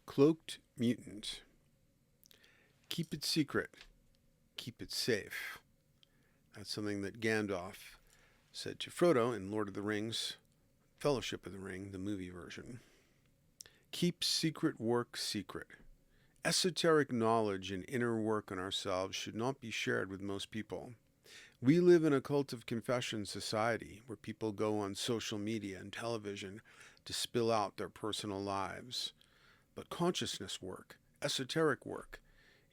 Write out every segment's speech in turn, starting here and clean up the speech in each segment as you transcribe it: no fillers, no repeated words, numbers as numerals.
Cloaked Mutant. Keep it secret. Keep it safe. That's something that Gandalf said to Frodo in Lord of the Rings, Fellowship of the Ring, the movie version. Keep secret work secret. Esoteric knowledge and inner work on ourselves should not be shared with most people. We live in a cult of confession society where people go on social media and television to spill out their personal lives. But consciousness work, esoteric work,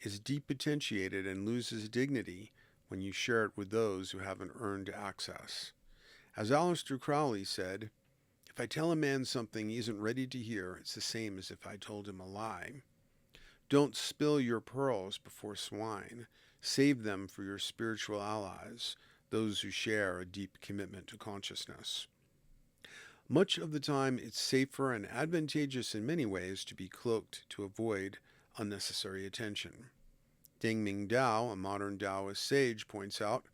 is depotentiated and loses dignity when you share it with those who haven't earned access. As Alister Crowley said, if I tell a man something he isn't ready to hear, it's the same as if I told him a lie. Don't spill your pearls before swine. Save them for your spiritual allies, those who share a deep commitment to consciousness. Much of the time, it's safer and advantageous in many ways to be cloaked to avoid unnecessary attention. Deng Dao, a modern Taoist sage, points out,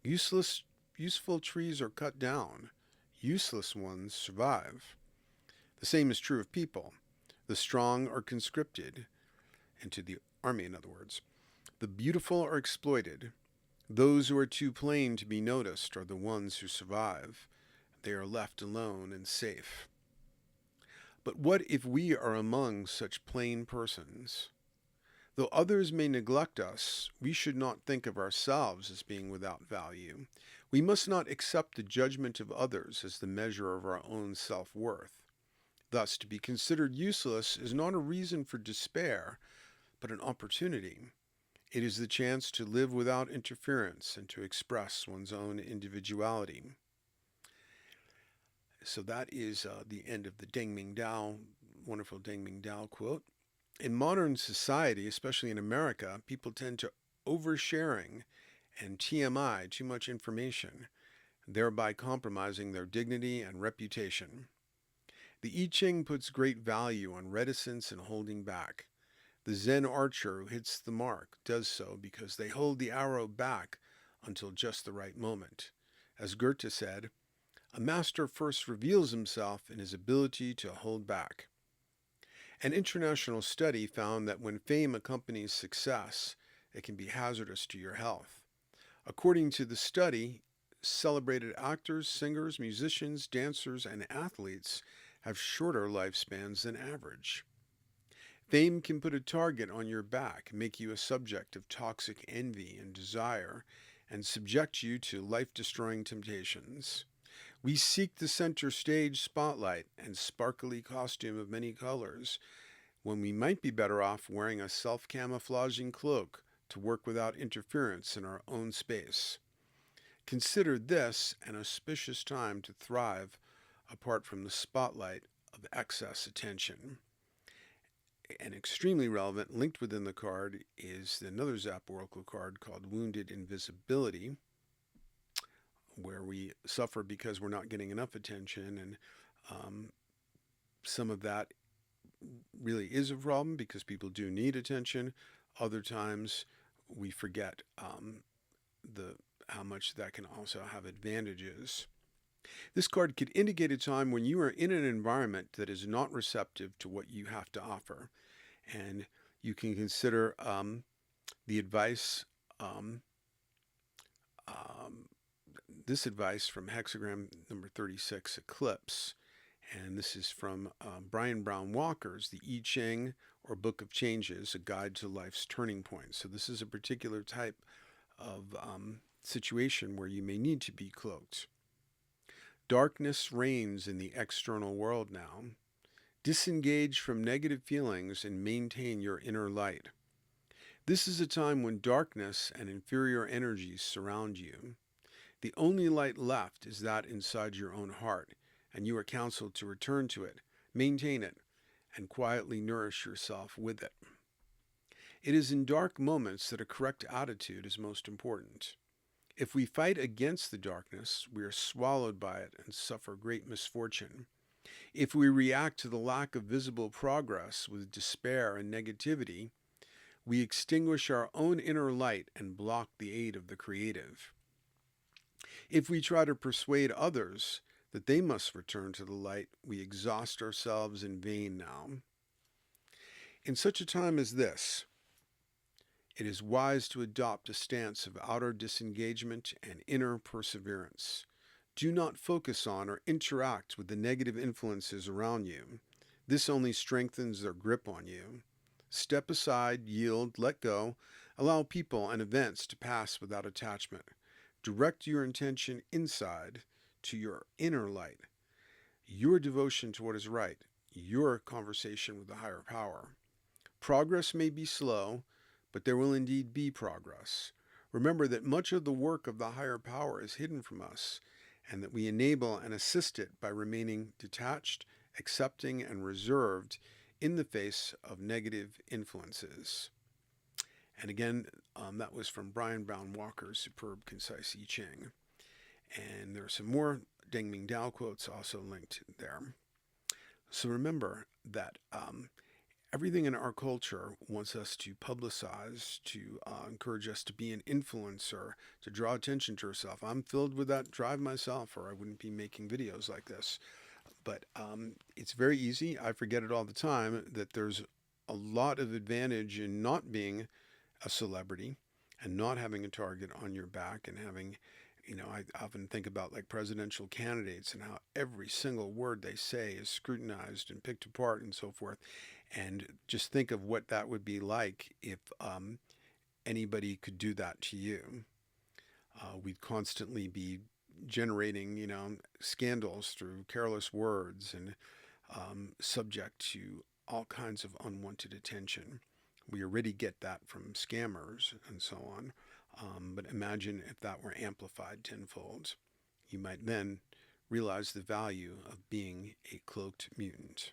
useful trees are cut down, useless ones survive. The same is true of people. The strong are conscripted, into the army in other words. The beautiful are exploited. Those who are too plain to be noticed are the ones who survive. They are left alone and safe. But what if we are among such plain persons? Though others may neglect us, we should not think of ourselves as being without value. We must not accept the judgment of others as the measure of our own self-worth. Thus, to be considered useless is not a reason for despair, but an opportunity. It is the chance to live without interference and to express one's own individuality. So that is the end of the Deng Dao, wonderful Deng Dao quote. In modern society, especially in America, people tend to oversharing and TMI, too much information, thereby compromising their dignity and reputation. The I Ching puts great value on reticence and holding back. The Zen archer who hits the mark does so because they hold the arrow back until just the right moment. As Goethe said, a master first reveals himself in his ability to hold back. An international study found that when fame accompanies success, it can be hazardous to your health. According to the study, celebrated actors, singers, musicians, dancers, and athletes have shorter lifespans than average. Fame can put a target on your back, make you a subject of toxic envy and desire, and subject you to life-destroying temptations. We seek the center stage spotlight and sparkly costume of many colors, when we might be better off wearing a self-camouflaging cloak to work without interference in our own space. Consider this an auspicious time to thrive apart from the spotlight of excess attention. And extremely relevant, linked within the card, is another Zap Oracle card called Wounded Invisibility, where we suffer because we're not getting enough attention, and some of that really is a problem because people do need attention. Other times we forget how much that can also have advantages. This card could indicate a time when you are in an environment that is not receptive to what you have to offer, and you can consider the advice this advice from hexagram number 36, Eclipse. And this is from Brian Brown Walker's The I Ching, or Book of Changes, A Guide to Life's Turning Points. So this is a particular type of situation where you may need to be cloaked. Darkness reigns in the external world now. Disengage from negative feelings and maintain your inner light. This is a time when darkness and inferior energies surround you. The only light left is that inside your own heart, and you are counseled to return to it, maintain it, and quietly nourish yourself with it. It is in dark moments that a correct attitude is most important. If we fight against the darkness, we are swallowed by it and suffer great misfortune. If we react to the lack of visible progress with despair and negativity, we extinguish our own inner light and block the aid of the creative. If we try to persuade others that they must return to the light, we exhaust ourselves in vain now. In such a time as this, it is wise to adopt a stance of outer disengagement and inner perseverance. Do not focus on or interact with the negative influences around you. This only strengthens their grip on you. Step aside, yield, let go, allow people and events to pass without attachment. Direct your intention inside to your inner light, your devotion to what is right, your conversation with the higher power. Progress may be slow, but there will indeed be progress. Remember that much of the work of the higher power is hidden from us, and that we enable and assist it by remaining detached, accepting, and reserved in the face of negative influences. And again, that was from Brian Brown Walker's superb, concise I Ching. And there are some more Ding Ming Dao quotes also linked there. So remember that everything in our culture wants us to publicize, to encourage us to be an influencer, to draw attention to ourselves. I'm filled with that drive myself, or I wouldn't be making videos like this. But it's very easy. I forget it all the time that there's a lot of advantage in not being a celebrity and not having a target on your back and having, I often think about like presidential candidates and how every single word they say is scrutinized and picked apart and so forth. And just think of what that would be like if anybody could do that to you. We'd constantly be generating, scandals through careless words and subject to all kinds of unwanted attention. We already get that from scammers and so on. But imagine if that were amplified tenfold. You might then realize the value of being a cloaked mutant.